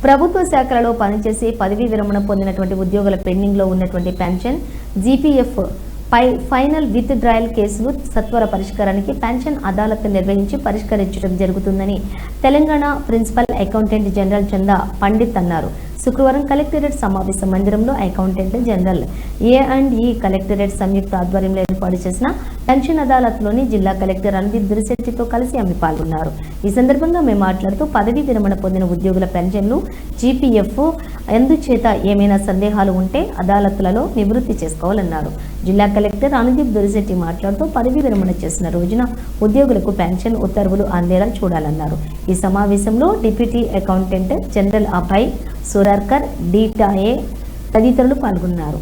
ప్రభుత్వ శాఖలలో పనిచేసి పదవీ విరమణ పొందినటువంటి ఉద్యోగుల పెండింగ్ లో ఉన్నటువంటి pension GPF final with drawal కేసులు సత్వర పరిష్కారానికి పెన్షన్ అదాలత్ నిర్వహించి పరిష్కరించడం జరుగుతుందని తెలంగాణ ప్రిన్సిపల్ అకౌంటెంట్ జనరల్ చందా పండిత్ అన్నారు. శుక్రవారం కలెక్టరేట్ సమావేశ మందిరంలో అకౌంటెంట్ జనరల్ ఏ&ఈ కలెక్టరేట్ సంయుక్త ఆధ్వర్యంలో ఏర్పాటు చేసిన పెన్షన్ అదాలత్లోని జిల్లా కలెక్టర్ రణదీప్ దురిశెట్టితో కలిసి ఆమె పాల్గొన్నారు. ఈ సందర్భంగా ఆమె మాట్లాడుతూ పదవీ విరమణ పొందిన ఉద్యోగుల పెన్షన్లు జీపీఎఫ్ ఎందుచేత ఏమైనా సందేహాలు ఉంటే అదాలత్లలో నివృత్తి చేసుకోవాలన్నారు. జిల్లా కలెక్టర్ రణదీప్ దురిశెట్టి మాట్లాడుతూ పదవీ విరమణ చేసిన రోజున ఉద్యోగులకు పెన్షన్ ఉత్తర్వులు అందేలా చూడాలన్నారు. ఈ సమావేశంలో డిప్యూటీ అకౌంటెంట్ జనరల్ అభయ్ సురార్కర్ డీటాఏ తదితరులు పాల్గొన్నారు.